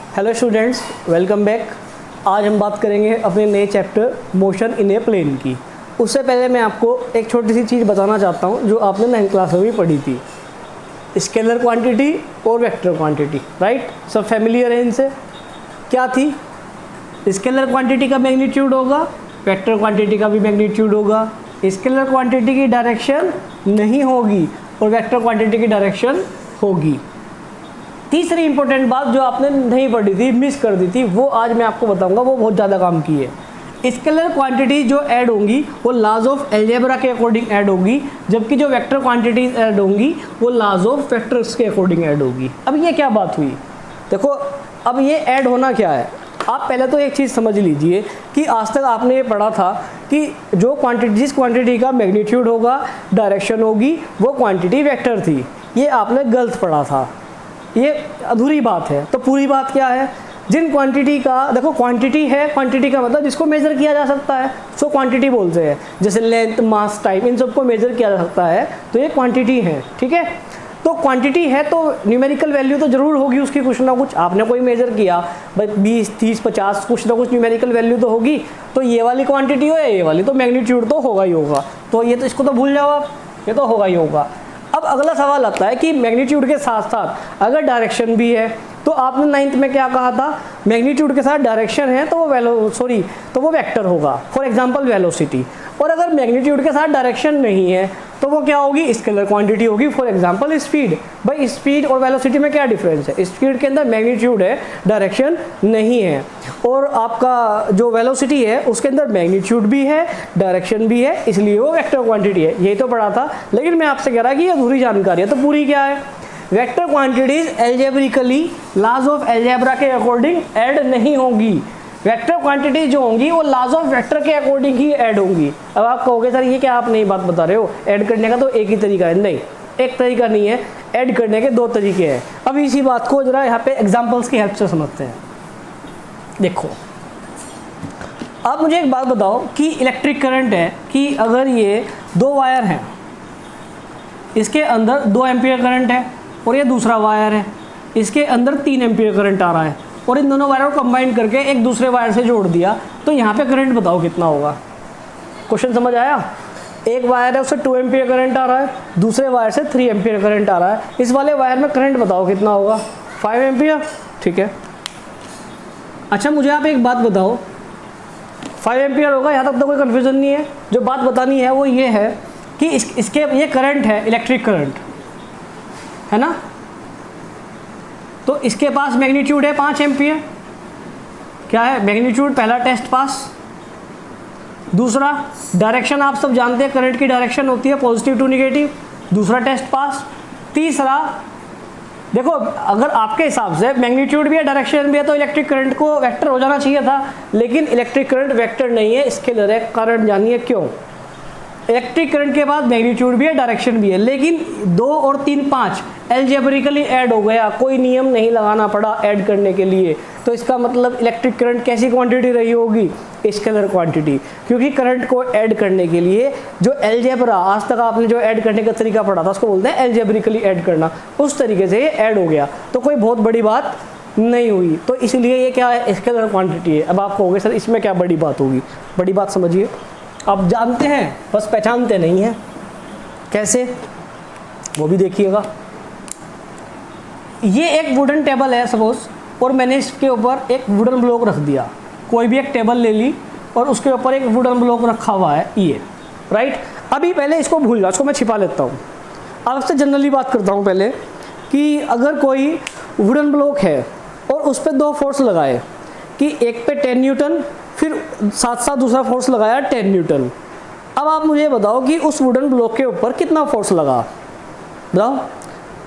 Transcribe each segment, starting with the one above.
Hello students, welcome back. आज हम बात करेंगे अपने नए chapter motion in a plane की। उससे पहले मैं आपको एक छोटी सी चीज़ बताना चाहता हूँ जो आपने 9th क्लास में भी पढ़ी थी, स्केलर क्वांटिटी और वेक्टर क्वांटिटी। राइट, सब फैमिलियर है इनसे। क्या थी? स्केलर क्वांटिटी का मैग्नीट्यूड होगा, वेक्टर क्वांटिटी का भी मैग्नीट्यूड होगा। स्केलर क्वांटिटी की डायरेक्शन नहीं होगी और वेक्टर क्वांटिटी की डायरेक्शन होगी। तीसरी इंपॉर्टेंट बात जो आपने नहीं पढ़ी थी, मिस कर दी थी, वो आज मैं आपको बताऊंगा, वो बहुत ज़्यादा काम की है। स्केलर क्वांटिटी जो ऐड होंगी वो लॉज ऑफ अलजेब्रा के अकॉर्डिंग ऐड होगी, जबकि जो वेक्टर क्वांटिटीज ऐड होंगी वो लॉज ऑफ वेक्टर्स के अकॉर्डिंग ऐड होगी। अब ये क्या बात हुई? देखो, अब ये ऐड होना क्या है। आप पहले तो एक चीज़ समझ लीजिए कि आज तक आपने ये पढ़ा था कि जो क्वांटिटी, जिस क्वांटिटी का मैग्नीट्यूड होगा, डायरेक्शन होगी, वो क्वांटिटी वेक्टर थी। ये आपने गलत पढ़ा था, ये अधूरी बात है। तो पूरी बात क्या है? जिन क्वांटिटी का, देखो क्वांटिटी है, क्वांटिटी का मतलब जिसको मेजर किया जा सकता है, सो क्वांटिटी बोलते हैं। जैसे लेंथ, मास, टाइम, इन सबको मेजर किया जा सकता है, तो ये क्वांटिटी है। ठीक है, तो क्वांटिटी है तो न्यूमेरिकल वैल्यू तो जरूर होगी उसकी, कुछ ना कुछ। आपने कोई मेजर किया भाई 20, 30, 50, कुछ ना कुछ न्यूमेरिकल वैल्यू तो होगी। तो ये वाली क्वांटिटी हो या ये वाली, तो मैग्नीट्यूड तो होगा ही होगा। तो ये तो, इसको तो भूल जाओ आप, ये तो होगा ही होगा। अब अगला सवाल आता है कि मैग्नीट्यूड के साथ साथ अगर डायरेक्शन भी है, तो आपने 9th में क्या कहा था? मैग्नीट्यूड के साथ डायरेक्शन है तो वो वेक्टर होगा, फॉर एग्जांपल वेलोसिटी। और अगर मैग्नीट्यूड के साथ डायरेक्शन नहीं है तो वो क्या होगी? स्केलर क्वांटिटी होगी, फॉर एग्जांपल स्पीड। भाई स्पीड और वेलोसिटी में क्या डिफरेंस है? स्पीड के अंदर मैग्नीट्यूड है, डायरेक्शन नहीं है। और आपका जो वेलोसिटी है उसके अंदर मैग्नीट्यूड भी है, डायरेक्शन भी है, इसलिए वो वेक्टर क्वांटिटी है। यही तो पढ़ा था, लेकिन मैं आपसे कह रहा कि ये अधूरी जानकारी है। तो पूरी क्या है? Vector quantities algebraically laws of algebra के अकॉर्डिंग ऐड नहीं होगी। वेक्टर क्वांटिटी जो होंगी वो लॉज ऑफ वेक्टर के अकॉर्डिंग ही ऐड होंगी। अब आप कहोगे सर ये क्या आप नई बात बता रहे हो, ऐड करने का तो एक ही तरीका है। नहीं, एक तरीका नहीं है, ऐड करने के 2 तरीके हैं। अब इसी बात को जरा यहाँ पे एग्जांपल्स की हेल्प से समझते हैं। देखो, आप मुझे एक बात बताओ कि इलेक्ट्रिक करंट है कि अगर ये 2 वायर हैं, इसके अंदर 2 एम्पियर करंट है और ये दूसरा वायर है, इसके अंदर 3 एम्पियर करंट आ रहा है, और इन दोनों वायरों को कंबाइन करके एक दूसरे वायर से जोड़ दिया, तो यहाँ पे करंट बताओ कितना होगा? क्वेश्चन समझ आया? एक वायर है उससे 2 एम्पियर करंट आ रहा है, दूसरे वायर से 3 एम्पियर करंट आ रहा है। इस वाले वायर में करंट बताओ कितना होगा? 5 एम्पियर। ठीक है, अच्छा मुझे आप एक बात बताओ, 5 एम्पियर होगा, यहाँ तक तो कोई कन्फ्यूजन नहीं है। जो बात बतानी है वो ये है कि इसके ये करंट है, इलेक्ट्रिक करंट है ना, तो इसके पास मैग्नीट्यूड है 5 एम्पियर। क्या है मैग्नीट्यूड? पहला टेस्ट पास। दूसरा, डायरेक्शन आप सब जानते हैं, करंट की डायरेक्शन होती है पॉजिटिव टू नेगेटिव, दूसरा टेस्ट पास। तीसरा, देखो अगर आपके हिसाब से मैग्नीट्यूड भी है, डायरेक्शन भी है, तो इलेक्ट्रिक करंट को वेक्टर हो जाना चाहिए था, लेकिन इलेक्ट्रिक करंट वेक्टर नहीं है, स्केलर है। कारण जानिए क्यों? इलेक्ट्रिक करंट के बाद मैग्नीट्यूड भी है, डायरेक्शन भी है, लेकिन 2 और 3, 5 एल्जेब्रिकली ऐड हो गया, कोई नियम नहीं लगाना पड़ा ऐड करने के लिए। तो इसका मतलब इलेक्ट्रिक करंट कैसी क्वांटिटी रही होगी? स्केलर क्वांटिटी, क्योंकि करंट को ऐड करने के लिए जो एल्जेब्रा, आज तक आपने जो ऐड करने का तरीका पढ़ा था उसको बोलते हैं एल्जेब्रिकली ऐड करना, उस तरीके से ये ऐड हो गया। तो कोई बहुत बड़ी बात नहीं हुई, तो इसलिए ये क्या है? स्केलर क्वांटिटी है। अब आप कहोगे सर इसमें क्या बड़ी बात होगी? बड़ी बात समझिए, आप जानते हैं बस पहचानते नहीं हैं। कैसे? वो भी देखिएगा। ये एक वुडन टेबल है सपोज, और मैंने इसके ऊपर एक वुडन ब्लॉक रख दिया। कोई भी एक टेबल ले ली और उसके ऊपर एक वुडन ब्लॉक रखा हुआ है ये, राइट। अभी पहले इसको भूल जाओ, इसको मैं छिपा लेता हूँ। आपसे जनरली बात करता हूँ पहले कि अगर कोई वुडन ब्लॉक है और उस पर 2 फोर्स लगाए, कि एक पे 10 न्यूटन, फिर साथ साथ दूसरा फोर्स लगाया 10 न्यूटन। अब आप मुझे बताओ कि उस वुडन ब्लॉक के ऊपर कितना फोर्स लगा? बताओ,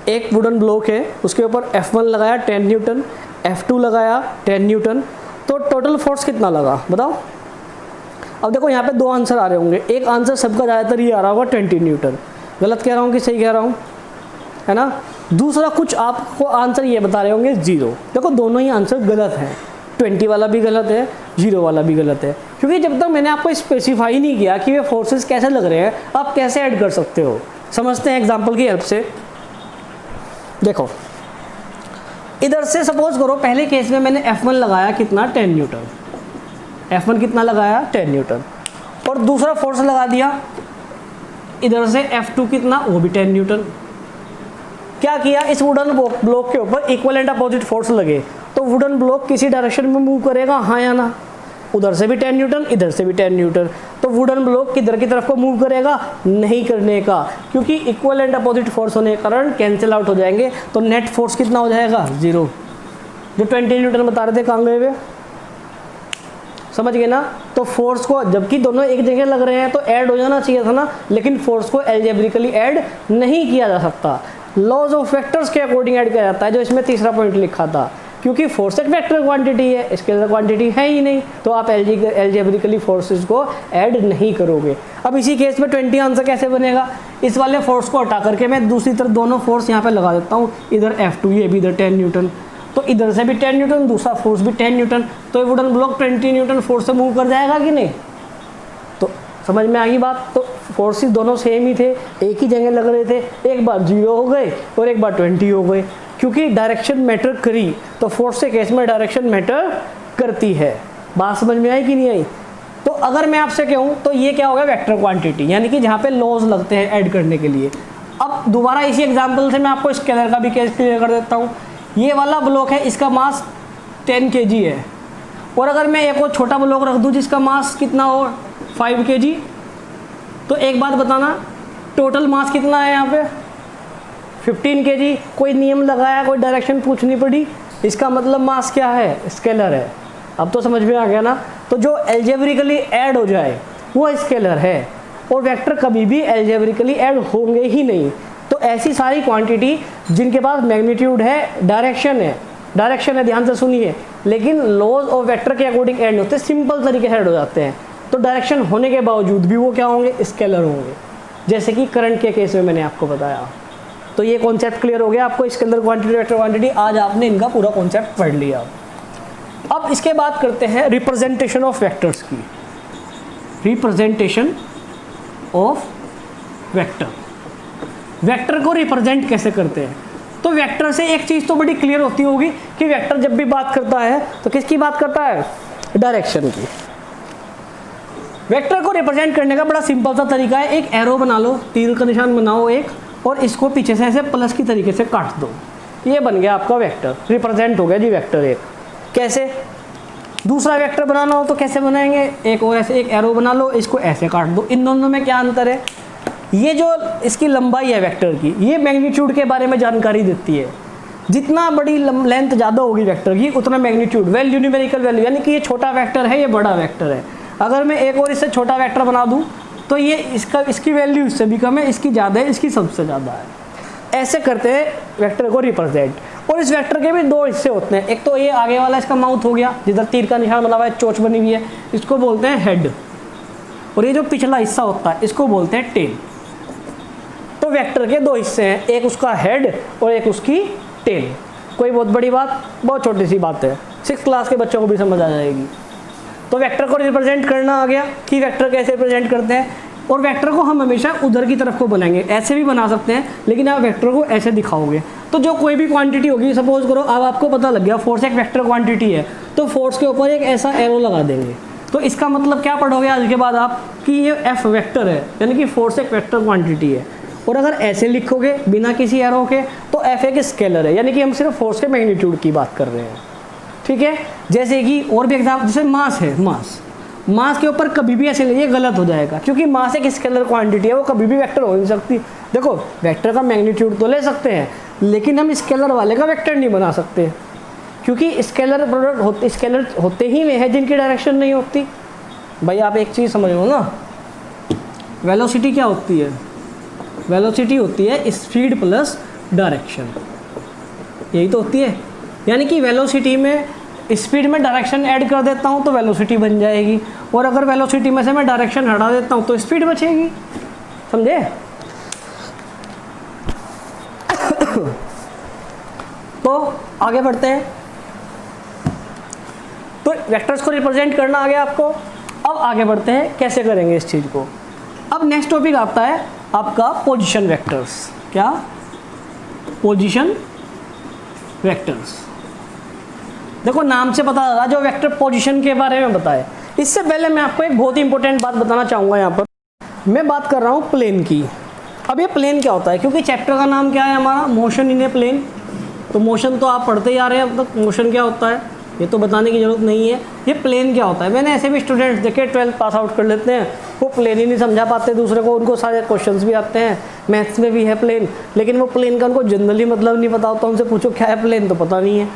एक वुडन ब्लॉक है उसके ऊपर F1 लगाया 10 न्यूटन, F2 लगाया 10 न्यूटन, तो टोटल फोर्स कितना लगा बताओ? अब देखो यहाँ पे 2 आंसर आ रहे होंगे, एक आंसर सबका ज़्यादातर ये आ रहा होगा 20 न्यूटन। गलत कह रहा हूँ कि सही कह रहा हूँ, है ना? दूसरा कुछ आपको आंसर ये बता रहे होंगे 0। देखो दोनों ही आंसर गलत हैं, 20 वाला भी गलत है, 0 वाला भी गलत है, क्योंकि जब तक मैंने आपको स्पेसिफाई नहीं किया कि वे फोर्सेस कैसे लग रहे हैं, आप कैसे ऐड कर सकते हो? समझते हैं एग्जांपल की हेल्प से। देखो, इधर से सपोज करो पहले केस में मैंने F1 लगाया कितना 10 न्यूटन, F1 कितना लगाया 10 न्यूटन, और दूसरा फोर्स लगा दिया इधर से F2 कितना, वो भी 10 न्यूटन। क्या किया, इस वुडन ब्लॉक के ऊपर इक्वल एंड अपोजिट फोर्स लगे, तो वुडन ब्लॉक किसी डायरेक्शन में मूव करेगा, हाँ या ना। उधर से भी 10 न्यूटन, इधर से भी 10 न्यूटन, तो वुडन ब्लॉक किधर की तरफ को मूव करेगा, नहीं करने का, क्योंकि इक्वल एंड अपोजिट फोर्स होने के कारण कैंसिल आउट हो जाएंगे। तो नेट फोर्स कितना हो जाएगा 0। जो 20 न्यूटन बता रहे थे कहाँ गए हुए, समझ गए ना। तो फोर्स को जबकि दोनों एक जगह लग रहे हैं तो ऐड हो जाना चाहिए था ना, लेकिन फोर्स को एल्जेब्रिकली ऐड नहीं किया जा सकता। लॉज ऑफ वेक्टर्स के अकॉर्डिंग ऐड किया जाता है, जो इसमें तीसरा पॉइंट लिखा था, क्योंकि फोर्स एक वेक्टर क्वांटिटी है, स्केलर क्वांटिटी है ही नहीं, तो आप एल्जेब्रिकली फोर्सेस को ऐड नहीं करोगे। अब इसी केस में 20 आंसर कैसे बनेगा, इस वाले फोर्स को हटा करके मैं दूसरी तरफ दोनों फोर्स यहाँ पे लगा देता हूँ, इधर F2 ये भी इधर 10 न्यूटन, तो इधर से भी 10 न्यूटन, दूसरा फोर्स भी 10 न्यूटन, तो ये वुडन ब्लॉक 20 न्यूटन फोर्स से मूव कर जाएगा कि नहीं। तो समझ में आ गई बात। तो फोर्सेस दोनों सेम ही थे, एक ही जगह लग रहे थे, एक बार 0 हो गए और एक बार 20 हो गए, क्योंकि डायरेक्शन मैटर करी, तो फोर्स के केस में डायरेक्शन मैटर करती है। बात समझ में आई कि नहीं आई। तो अगर मैं आपसे कहूँ तो ये क्या होगा, वेक्टर क्वांटिटी, यानी कि जहाँ पे लॉज लगते हैं ऐड करने के लिए। अब दोबारा इसी एग्जाम्पल से मैं आपको स्केलर का भी केस क्लियर कर देता हूँ। ये वाला ब्लॉक है, इसका मास 10 kg है, और अगर मैं एक और छोटा ब्लॉक रख दूँ जिसका मास कितना हो 5 kg, तो एक बात बताना टोटल मास कितना है यहाँ पे 15 kg। कोई नियम लगाया, कोई डायरेक्शन पूछनी पड़ी, इसका मतलब मास क्या है, स्केलर है। अब तो समझ में आ गया ना। तो जो एल्जेब्रिकली ऐड हो जाए वो स्केलर है, और वेक्टर कभी भी एल्जेब्रिकली ऐड होंगे ही नहीं। तो ऐसी सारी क्वांटिटी जिनके पास मैग्नीट्यूड है, डायरेक्शन है, ध्यान से सुनिए, लेकिन लॉज ऑफ वेक्टर के अकॉर्डिंग ऐड होते हैं, सिंपल तरीके से ऐड हो जाते हैं, तो डायरेक्शन होने के बावजूद भी वो क्या होंगे, स्केलर होंगे, जैसे कि करंट के केस में मैंने आपको बताया। तो ये कॉन्सेप्ट क्लियर हो गया आपको, स्केलर क्वांटिटी, वेक्टर क्वांटिटी। आज आपने इनका पूरा कॉन्सेप्ट पढ़ लिया। अब इसके बाद करते हैं रिप्रेजेंटेशन ऑफ वेक्टर्स की। रिप्रेजेंटेशन ऑफ वेक्टर, वेक्टर को रिप्रेजेंट कैसे करते हैं। तो वेक्टर से एक चीज़ तो बड़ी क्लियर होती होगी कि वेक्टर जब भी बात करता है तो किसकी बात करता है, डायरेक्शन की। वेक्टर को रिप्रेजेंट करने का बड़ा सिंपल सा तरीका है, एक एरो बना लो, तीर का निशान बनाओ एक, और इसको पीछे से ऐसे प्लस की तरीके से काट दो, ये बन गया आपका वेक्टर, रिप्रेजेंट हो गया जी वेक्टर एक। कैसे, दूसरा वेक्टर बनाना हो तो कैसे बनाएंगे, एक और ऐसे एक एरो बना लो, इसको ऐसे काट दो। इन दोनों में क्या अंतर है, ये जो इसकी लंबाई है वेक्टर की, ये मैग्नीट्यूड के बारे में जानकारी देती है। जितना बड़ी लेंथ ज़्यादा होगी वेक्टर की, उतना मैग्नीट्यूड वैल्यू, न्यूमेरिकल वैल्यू, यानी कि ये छोटा वेक्टर है, ये बड़ा वेक्टर है। अगर मैं एक और इससे छोटा वेक्टर बना दूँ तो ये इसकी वैल्यू इससे भी कम है, इसकी ज़्यादा है, इसकी सबसे ज़्यादा है। ऐसे करते हैं वेक्टर को रिप्रेजेंट। और इस वेक्टर के भी दो हिस्से होते हैं, एक तो ये आगे वाला इसका माउथ हो गया, जिधर तीर का निशान बना हुआ है, चोंच बनी हुई है, इसको बोलते हैं हेड, और ये जो पिछला हिस्सा होता है इसको बोलते हैं टेल। तो वेक्टर के दो हिस्से हैं, एक उसका हेड और एक उसकी टेल। कोई बहुत बड़ी बात, बहुत छोटी सी बात है, 6th क्लास के बच्चों को भी समझ आ जाएगी। तो वेक्टर को रिप्रेजेंट करना आ गया कि वेक्टर कैसे रिप्रेजेंट करते हैं। और वेक्टर को हम हमेशा उधर की तरफ को बनाएंगे, ऐसे भी बना सकते हैं, लेकिन आप वेक्टर को ऐसे दिखाओगे। तो जो कोई भी क्वांटिटी होगी, सपोज करो अब आपको पता लग गया फोर्स एक वेक्टर क्वांटिटी है, तो फोर्स के ऊपर एक ऐसा एरो लगा देंगे। तो इसका मतलब क्या पढ़ोगे आज के बाद आप, कि ये एफ वेक्टर है, यानी कि फोर्स एक वेक्टर क्वांटिटी है। और अगर ऐसे लिखोगे बिना किसी एरो के, तो एफ एक स्केलर है, यानी कि हम सिर्फ फोर्स के मैग्नीट्यूड की बात कर रहे हैं। ठीक है, जैसे कि और भी एग्जाम्पल, जैसे मास है, मास के ऊपर कभी भी ऐसे लिए गलत हो जाएगा, क्योंकि मास एक स्केलर क्वांटिटी है, वो कभी भी वेक्टर हो नहीं सकती। देखो वेक्टर का मैग्नीट्यूड तो ले सकते हैं, लेकिन हम स्केलर वाले का वेक्टर नहीं बना सकते, क्योंकि स्केलर प्रोडक्ट स्केलर होते ही वे हैं जिनकी डायरेक्शन नहीं होती। भाई आप एक चीज़ समझ लो ना, वेलोसिटी क्या होती है, वेलोसिटी होती है स्पीड प्लस डायरेक्शन, यही तो होती है। यानी कि वेलोसिटी में स्पीड में डायरेक्शन ऐड कर देता हूँ तो वेलोसिटी बन जाएगी, और अगर वेलोसिटी में से मैं डायरेक्शन हटा देता हूँ तो स्पीड बचेगी। समझे। तो आगे बढ़ते हैं। तो वेक्टर्स को रिप्रेजेंट करना आ गया आपको। अब आगे बढ़ते हैं कैसे करेंगे इस चीज़ को। अब नेक्स्ट टॉपिक आता है आपका पोजीशन वेक्टर्स। क्या, पोजीशन वेक्टर्स। देखो नाम से पता लगा जो वेक्टर पोजीशन के बारे में बताए। इससे पहले मैं आपको एक बहुत ही इंपॉर्टेंट बात बताना चाहूँगा। यहाँ पर मैं बात कर रहा हूँ प्लेन की। अब ये प्लेन क्या होता है, क्योंकि चैप्टर का नाम क्या है हमारा, मोशन इन ए प्लेन। तो मोशन तो आप पढ़ते ही आ रहे हैं अब तक, मोशन क्या होता है ये तो बताने की ज़रूरत नहीं है। ये प्लेन क्या होता है, मैंने ऐसे भी स्टूडेंट्स देखे 12th पास आउट कर लेते हैं, वो प्लेन ही नहीं समझा पाते दूसरे को, उनको सारे क्वेश्चंस भी आते हैं, मैथ्स में भी है प्लेन, लेकिन वो प्लेन का उनको जनरली मतलब नहीं पता होता। उनसे पूछो क्या है प्लेन तो पता नहीं है।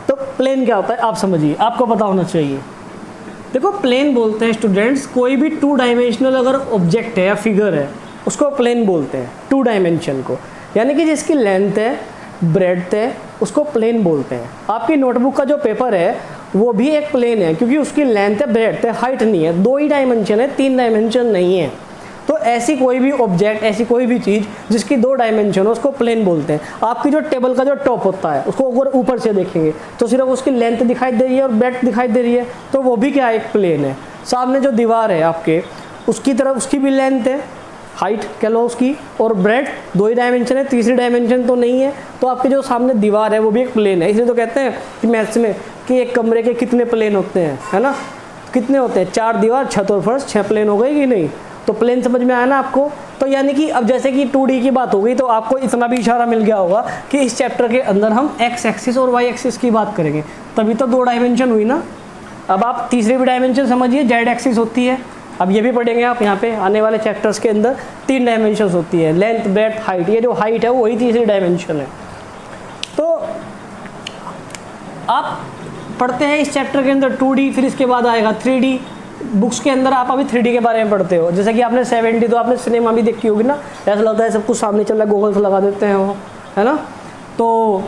तो प्लेन क्या होता है आप समझिए, आपको पता होना चाहिए। देखो प्लेन बोलते हैं स्टूडेंट्स कोई भी 2 डायमेंशनल अगर ऑब्जेक्ट है या फिगर है उसको प्लेन बोलते हैं, 2 डायमेंशन को, यानी कि जिसकी लेंथ है ब्रेड्थ है उसको प्लेन बोलते हैं। आपकी नोटबुक का जो पेपर है वो भी एक प्लेन है, क्योंकि उसकी लेंथ है ब्रेड्थ है हाइट नहीं है, 2 ही डायमेंशन है, 3 डायमेंशन नहीं है। तो ऐसी कोई भी ऑब्जेक्ट, ऐसी कोई भी चीज़ जिसकी 2 डायमेंशन हो उसको प्लेन बोलते हैं। आपकी जो टेबल का जो टॉप होता है उसको अगर ऊपर से देखेंगे तो सिर्फ उसकी लेंथ दिखाई दे रही है और ब्रेड्थ दिखाई दे रही है, तो वो भी क्या है, एक प्लेन है। सामने जो दीवार है आपके उसकी तरफ उसकी भी लेंथ है, हाइट कह लो उसकी, और ब्रेड्थ 2 ही डायमेंशन है, तीसरी डायमेंशन तो नहीं है। तो आपके जो सामने दीवार है वो भी एक प्लेन है। इसलिए तो कहते हैं कि मैथ्स में कि एक कमरे के कितने प्लेन होते हैं, है ना, कितने होते हैं, 4 दीवार, छत और फर्श, 6 प्लेन हो गए कि नहीं। तो प्लेन समझ में आया ना आपको। तो यानी कि अब जैसे कि 2D की बात हो गई तो आपको इतना भी इशारा मिल गया होगा कि इस चैप्टर के अंदर हम एक्स एक्सिस और वाई एक्सिस की बात करेंगे, तभी तो 2 डायमेंशन हुई ना। अब आप तीसरी भी डायमेंशन समझिए, जेड एक्सिस होती है। अब ये भी पढ़ेंगे आप यहाँ पे आने वाले चैप्टर्स के अंदर, 3 डायमेंशंस होती है, लेंथ ब्रेड्थ हाइट। ये जो हाइट है वही तीसरी डायमेंशन है। तो आप पढ़ते हैं इस चैप्टर के अंदर 2D, फिर इसके बाद आएगा 3D। बुक्स के अंदर आप अभी 3D के बारे में पढ़ते हो, जैसे कि आपने 70 तो आपने सिनेमा भी देखी होगी ना, ऐसा लगता है सब कुछ सामने चल रहा है, गूगल्स लगा देते हैं वो, है ना। तो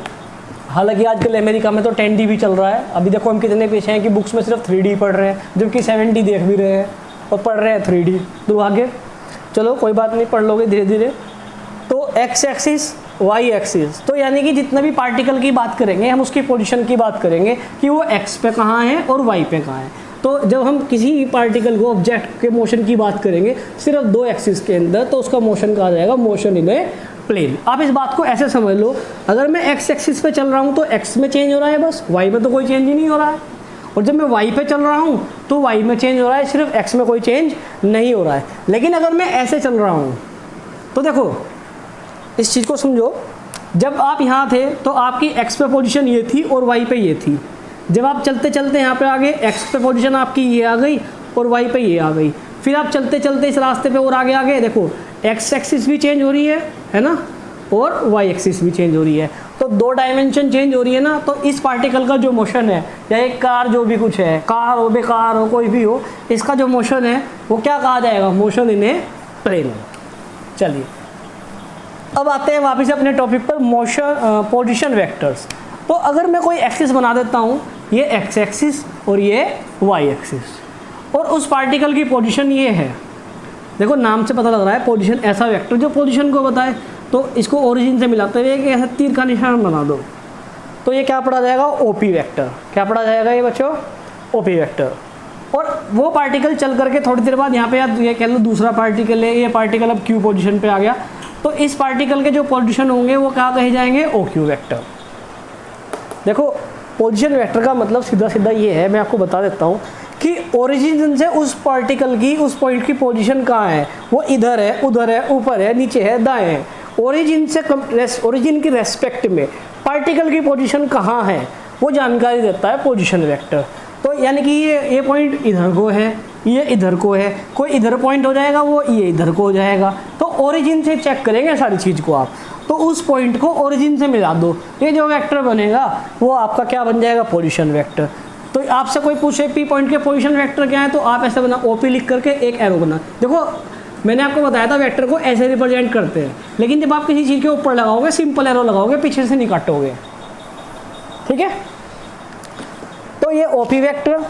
हालांकि आजकल अमेरिका में तो 10D भी चल रहा है। अभी देखो हम कितने पीछे हैं कि बुक्स में सिर्फ 3D पढ़ रहे हैं, जबकि 70 देख भी रहे हैं और पढ़ रहे हैं 3D। दुर्भाग्य, चलो कोई बात नहीं, पढ़ लोगे धीरे धीरे। तो एक्स एक्सिस वाई एक्सिस, तो यानी कि जितना भी पार्टिकल की बात करेंगे हम उसकी पोजीशन की बात करेंगे कि वो एक्स पे कहाँ है और वाई पे कहाँ है। तो जब हम किसी पार्टिकल को ऑब्जेक्ट के मोशन की बात करेंगे सिर्फ 2 एक्सिस के अंदर, तो उसका मोशन कहा जाएगा मोशन इन ए प्लेन। आप इस बात को ऐसे समझ लो, अगर मैं एक्स एक्सिस पे चल रहा हूँ तो एक्स में चेंज हो रहा है बस, वाई में तो कोई चेंज ही नहीं हो रहा है। और जब मैं वाई पे चल रहा हूँ तो वाई में चेंज हो रहा है, सिर्फ एक्स में कोई चेंज नहीं हो रहा है। लेकिन अगर मैं ऐसे चल रहा हूँ तो देखो इस चीज़ को समझो, जब आप यहाँ थे तो आपकी एक्स पे पोजीशन ये थी और वाई पे ये थी। जब आप चलते चलते यहाँ पे आगे, एक्स पे पोजीशन आपकी ये आ गई और वाई पे ये आ गई। फिर आप चलते चलते इस रास्ते पे और आगे आगे देखो एक्स एक्सिस भी चेंज हो रही है ना, और वाई एक्सिस भी चेंज हो रही है। तो 2 डायमेंशन चेंज हो रही है ना। तो इस पार्टिकल का जो मोशन है, या एक कार जो भी कुछ है, कार हो बेकार हो कोई भी हो, इसका जो मोशन है वो क्या कहा जाएगा, मोशन इन ए प्लेन। चलिए अब आते हैं वापस अपने टॉपिक पर, मोशन पोजीशन वेक्टर्स। तो अगर मैं कोई एक्सिस बना देता हूँ, ये एक्स एक्सिस और ये वाई एक्सिस, और उस पार्टिकल की पोजीशन ये है, देखो नाम से पता लग रहा है पोजीशन, ऐसा वेक्टर जो पोजीशन को बताए। तो इसको ओरिजिन से मिलाते हुए एक ऐसा तीर का निशान बना दो, तो ये क्या पढ़ा जाएगा, ओपी वेक्टर। क्या पढ़ा जाएगा ये बच्चों, ओपी वेक्टर। और वो पार्टिकल चल करके थोड़ी देर बाद यहाँ पे यार ये कह लो दूसरा पार्टिकल है, ये पार्टिकल अब क्यू पोजीशन पे आ गया, तो इस पार्टिकल के जो पोजीशन होंगे वो क्या कहे जाएंगे, ओ क्यू वेक्टर। देखो पोजीशन वेक्टर का मतलब सीधा सीधा ये है, मैं आपको बता देता हूँ कि ओरिजिन से उस पार्टिकल की, उस पॉइंट की पोजीशन कहाँ है, वो इधर है, उधर है, ऊपर है, नीचे है, दाएं है। ओरिजिन से ओरिजिन की रेस्पेक्ट में पार्टिकल की पोजीशन कहाँ है वो जानकारी देता है पोजीशन वेक्टर। तो यानी कि ये पॉइंट इधर को है, ये इधर को है, कोई इधर पॉइंट हो जाएगा, वो ये इधर को हो जाएगा। तो ओरिजिन से चेक करेंगे सारी चीज़ को आप, तो उस पॉइंट को ओरिजिन से मिला दो, ये जो वेक्टर बनेगा वो आपका क्या बन जाएगा, पोजीशन वेक्टर। तो आपसे कोई पूछे पी पॉइंट के पोजीशन वेक्टर क्या है, तो आप ऐसे बना, ओपी लिख करके एक एरो बना। देखो मैंने आपको बताया था वेक्टर को ऐसे रिप्रेजेंट करते हैं, लेकिन जब आप किसी चीज़ के ऊपर लगाओगे सिंपल एरो लगाओगे, पीछे से नहीं काटोगे, ठीक है। तो ये ओपी वेक्टर,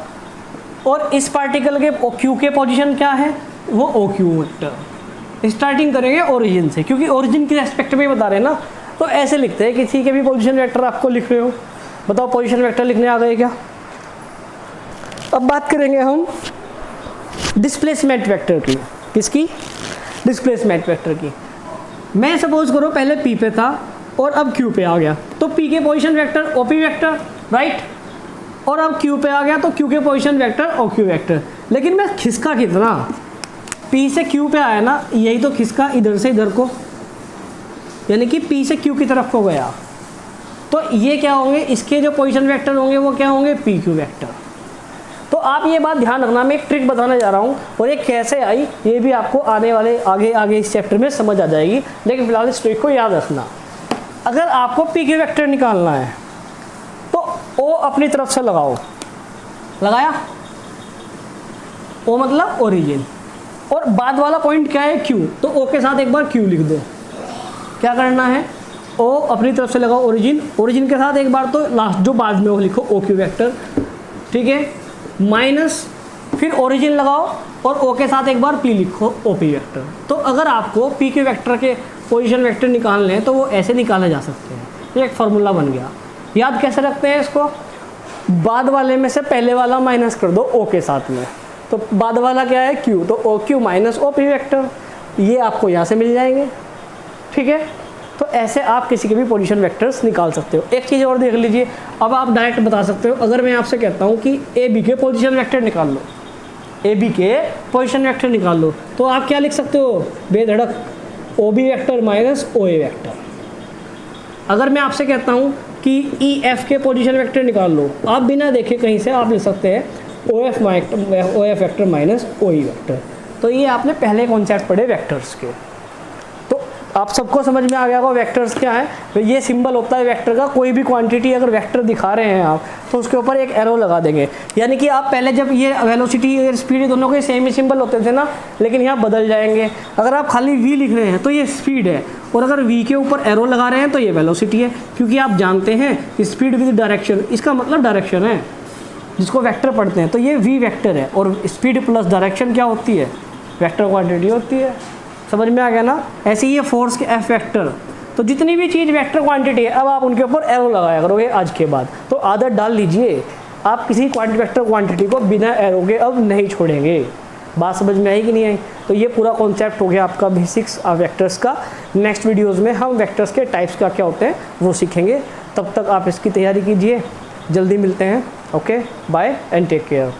और इस पार्टिकल के क्यू के पोजीशन क्या है, वो ओ क्यू वेक्टर। स्टार्टिंग करेंगे ओरिजिन से, क्योंकि ओरिजिन की रेस्पेक्ट में बता रहे हैं ना, तो ऐसे लिखते हैं। किसी के भी पोजीशन वेक्टर आपको लिख रहे हो, बताओ पोजीशन वेक्टर लिखने आ गए क्या। अब बात करेंगे हम डिस्प्लेसमेंट वेक्टर की। किसकी, डिस्प्लेसमेंट वेक्टर की। मैं सपोज करो पहले पी पे था और अब क्यू पे आ गया, तो पी के position vector OP vector, right. और अब क्यू पे आ गया तो क्यू के पोजीशन वेक्टर और क्यू वेक्टर, लेकिन मैं खिसका कितना, पी से क्यू पे आया ना, यही तो खिसका इधर से इधर को, यानी कि पी से क्यू की तरफ को गया। तो ये क्या होंगे, इसके जो पोजीशन वेक्टर होंगे वो क्या होंगे, पी क्यू वेक्टर। तो आप ये बात ध्यान रखना, मैं एक ट्रिक बताने जा रहा हूँ और ये कैसे आई ये भी आपको आने वाले आगे इस चैप्टर में समझ आ जाएगी, लेकिन फिलहाल इस ट्रिक को याद रखना। अगर आपको पी क्यू वेक्टर निकालना है तो ओ अपनी तरफ से लगाओ, लगाया, ओ मतलब ओरिजिन, और बाद वाला पॉइंट क्या है, क्यू, तो ओ के साथ एक बार क्यू लिख दो। क्या करना है, ओ अपनी तरफ से लगाओ ओरिजिन, ओरिजिन के साथ एक बार तो लास्ट जो बाद में वो लिखो ओ क्यू वेक्टर, ठीक है, माइनस, फिर ओरिजिन लगाओ और ओ के साथ एक बार पी लिखो ओ पी वेक्टर। तो अगर आपको पी क्यू वेक्टर के पोजीशन वेक्टर निकालने हैं तो वो ऐसे निकाले जा सकते हैं। ये एक फार्मूला बन गया। याद कैसे रखते हैं इसको, बाद वाले में से पहले वाला माइनस कर दो ओ के साथ में, तो बाद वाला क्या है, क्यू, तो O Q minus O P vector, ये आपको यहाँ से मिल जाएंगे, ठीक है। तो ऐसे आप किसी के भी पोजीशन वेक्टर्स निकाल सकते हो। एक चीज़ और देख लीजिए, अब आप डायरेक्ट बता सकते हो, अगर मैं आपसे कहता हूँ कि ए बी के पोजीशन वेक्टर निकाल लो, ए बी के पोजीशन वेक्टर निकाल लो, तो आप क्या लिख सकते हो, बेधड़क O B vector minus O ए वेक्टर। अगर मैं आपसे कहता हूँ कि ई एफ के पोजीशन वेक्टर निकाल लो, आप बिना देखे कहीं से आप लिख सकते हैं O F vector minus O E vector. तो ये आपने पहले कॉन्सेप्ट पढ़े वेक्टर्स के, तो आप सबको समझ में आ गया होगा वेक्टर्स क्या है। तो ये सिंबल होता है वेक्टर का, कोई भी क्वांटिटी अगर वेक्टर दिखा रहे हैं आप तो उसके ऊपर एक एरो लगा देंगे, यानी कि आप पहले जब ये वेलोसिटी और स्पीड दोनों के सेम ही सिंबल होते थे ना, लेकिन यहाँ बदल जाएंगे। अगर आप खाली v लिख रहे हैं तो ये स्पीड है, और अगर v के ऊपर एरो लगा रहे हैं तो ये वेलोसिटी है, क्योंकि आप जानते हैं स्पीड विद डायरेक्शन, इसका मतलब डायरेक्शन है जिसको वेक्टर पढ़ते हैं। तो ये v वेक्टर है और स्पीड प्लस डायरेक्शन क्या होती है, वेक्टर क्वांटिटी होती है। समझ में आ गया ना। ऐसे ही ये फोर्स के एफ वेक्टर, तो जितनी भी चीज़ वेक्टर क्वांटिटी है अब आप उनके ऊपर एरो लगाया करोगे आज के बाद। तो आदत डाल लीजिए, आप किसी वेक्टर क्वांटिटी को बिना एरो के अब नहीं छोड़ेंगे। बात समझ में आई कि नहीं आई। तो ये पूरा कॉन्सेप्ट हो गया आपका बेसिक्स ऑफ वेक्टर्स का। नेक्स्ट वीडियोज़ में हम वेक्टर्स के टाइप्स का क्या होते हैं वो सीखेंगे। तब तक आप इसकी तैयारी कीजिए, जल्दी मिलते हैं। Okay, bye and take care.